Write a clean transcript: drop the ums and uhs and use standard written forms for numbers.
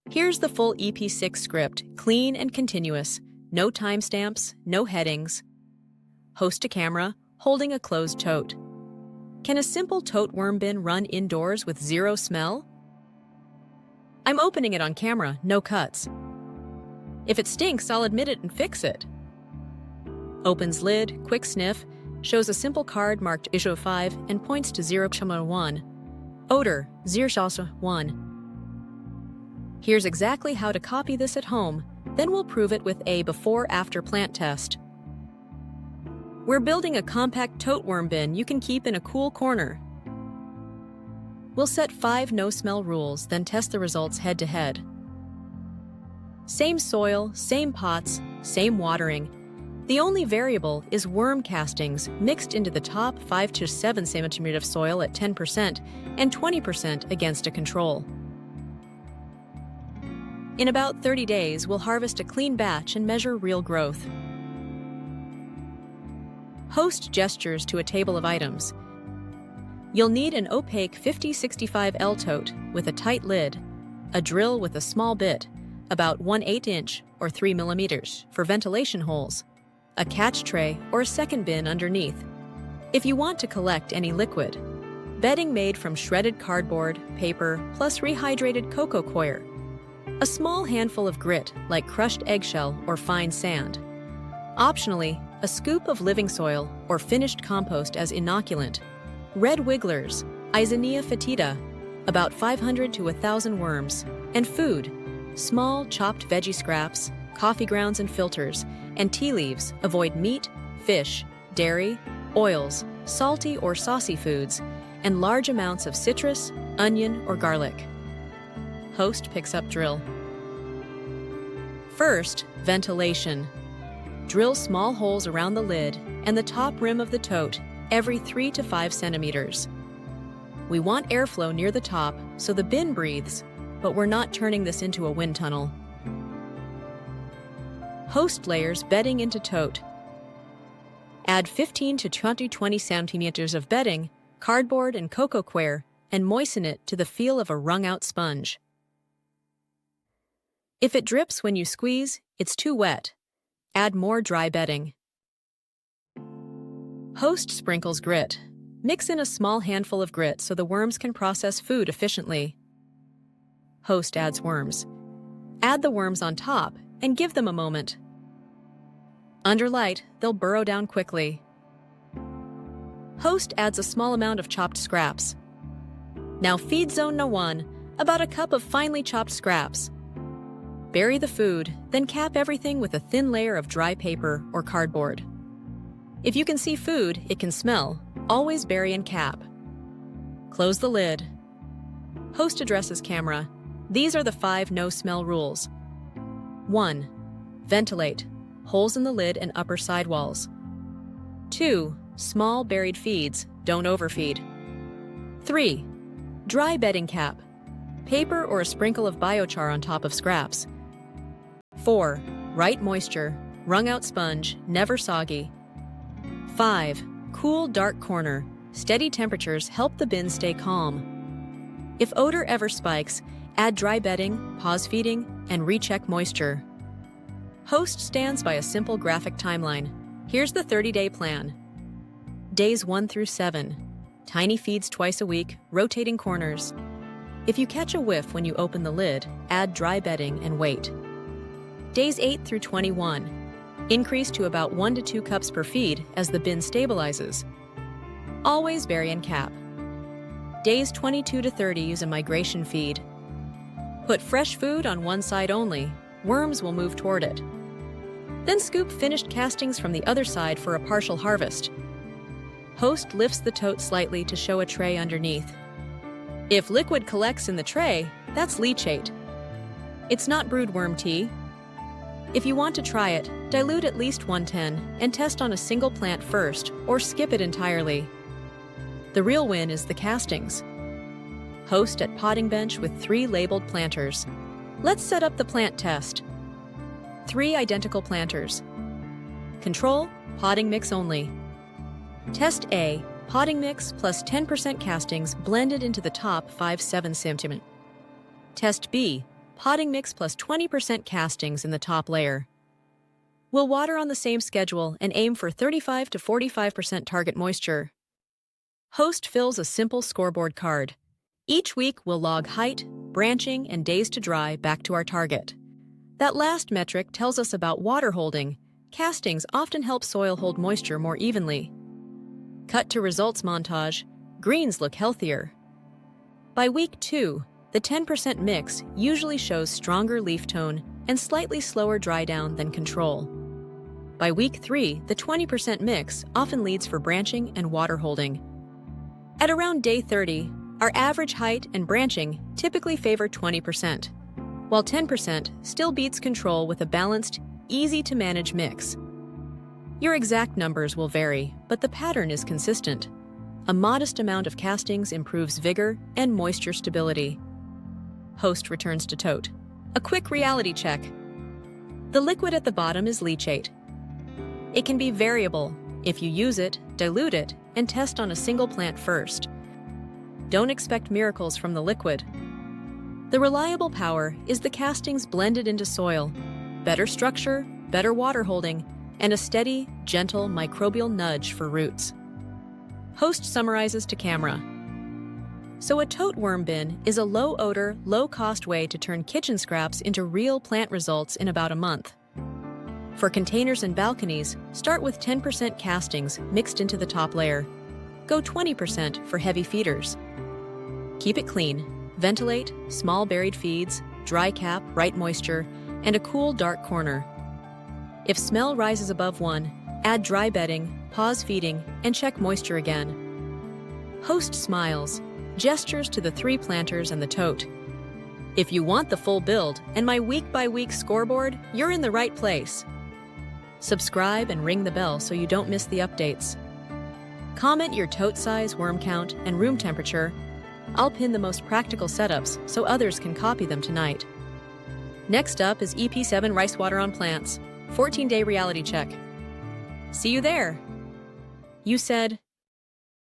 Here's the full EP6 script, clean and continuous, no timestamps, no headings. Host to camera, holding a closed tote. Can a simple tote worm bin run indoors with zero smell? I'm opening it on camera, no cuts. If it stinks, I'll admit it and fix it. Opens lid, quick sniff, shows a simple card marked ISO5 and points to 0.1. Odor, 0.1. Here's exactly how to copy this at home, then we'll prove it with a before-after plant test. We're building a compact tote worm bin you can keep in a cool corner. We'll set 5 no-smell rules, then test the results head-to-head. Same soil, same pots, same watering. The only variable is worm castings mixed into the top 5 to 7 cm of soil at 10% and 20% against a control. In about 30 days, we'll harvest a clean batch and measure real growth. Host gestures to a table of items. You'll need an opaque 5065L tote with a tight lid, a drill with a small bit, about 1/8 inch or 3 mm for ventilation holes, a catch tray or a second bin underneath. If you want to collect any liquid, bedding made from shredded cardboard, paper, plus rehydrated coco coir, a small handful of grit like crushed eggshell or fine sand. Optionally, a scoop of living soil or finished compost as inoculant. Red wigglers, Eisenia fetida, about 500 to 1,000 worms, and food, small chopped veggie scraps, coffee grounds and filters, and tea leaves. Avoid meat, fish, dairy, oils, salty or saucy foods, and large amounts of citrus, onion, or garlic. Host picks up drill. First, ventilation. Drill small holes around the lid and the top rim of the tote every 3 to 5 centimeters. We want airflow near the top so the bin breathes, but we're not turning this into a wind tunnel. Host layers bedding into tote. Add 15 to 20 centimeters of bedding, cardboard, and coco coir, and moisten it to the feel of a wrung-out sponge. If it drips when you squeeze, it's too wet. Add more dry bedding. Host sprinkles grit. Mix in a small handful of grit so the worms can process food efficiently. Host adds worms. Add the worms on top and give them a moment. Under light, they'll burrow down quickly. Host adds a small amount of chopped scraps. Now feed zone No. 1, about a cup of finely chopped scraps. Bury the food, then cap everything with a thin layer of dry paper or cardboard. If you can see food, it can smell. Always bury and cap. Close the lid. Host addresses camera. These are the 5 no-smell rules. 1. Ventilate. Holes in the lid and upper sidewalls. 2. Small buried feeds. Don't overfeed. 3. Dry bedding cap. Paper or a sprinkle of biochar on top of scraps. 4. Right moisture. Wrung-out sponge, never soggy. 5. Cool, dark corner. Steady temperatures help the bin stay calm. If odor ever spikes, add dry bedding, pause feeding, and recheck moisture. Host stands by a simple graphic timeline. Here's the 30-day plan. Days 1 through 7. Tiny feeds twice a week, rotating corners. If you catch a whiff when you open the lid, add dry bedding and wait. Days 8 through 21. Increase to about 1 to 2 cups per feed as the bin stabilizes. Always bury and cap. Days 22 to 30 use a migration feed. Put fresh food on one side only. Worms will move toward it. Then scoop finished castings from the other side for a partial harvest. Host lifts the tote slightly to show a tray underneath. If liquid collects in the tray, that's leachate. It's not brewed worm tea. If you want to try it, dilute at least 110 and test on a single plant first or skip it entirely. The real win is the castings. Host at potting bench with 3 labeled planters. Let's set up the plant test. 3 identical planters. Control, potting mix only. Test A, potting mix plus 10% castings blended into the top 5-7 cm. Test B, potting mix plus 20% castings in the top layer. We'll water on the same schedule and aim for 35 to 45% target moisture. Host fills a simple scoreboard card. Each week, we'll log height, branching, and days to dry back to our target. That last metric tells us about water holding. Castings often help soil hold moisture more evenly. Cut to results montage. Greens look healthier. By week 2, the 10% mix usually shows stronger leaf tone and slightly slower dry down than control. By week 3, the 20% mix often leads for branching and water holding. At around day 30, our average height and branching typically favor 20%, while 10% still beats control with a balanced, easy-to-manage mix. Your exact numbers will vary, but the pattern is consistent. A modest amount of castings improves vigor and moisture stability. Host returns to Tote. A quick reality check. The liquid at the bottom is Leachate. It can be variable. If you use it, dilute it, and test on a single plant first. Don't expect miracles from the liquid. The reliable power is the castings blended into soil, better structure, better water holding, and a steady, gentle microbial nudge for roots. Host summarizes to camera. So a Tote worm bin is a low-odor, low-cost way to turn kitchen scraps into real plant results in about a month. For containers and balconies, start with 10% castings mixed into the top layer. Go 20% for heavy feeders. Keep it clean. Ventilate, small buried feeds, dry cap, right moisture, and a cool, dark corner. If smell rises above 1, add dry bedding, pause feeding, and check moisture again. Host smiles, gestures to the 3 planters and the Tote. If you want the full build and my week-by-week scoreboard, you're in the right place. Subscribe and ring the bell so you don't miss the updates. Comment your Tote size, worm count, and room temperature. I'll pin the most practical setups so others can copy them tonight. Next up is EP7 Rice Water on Plants, 14-day reality check. See you there! You said,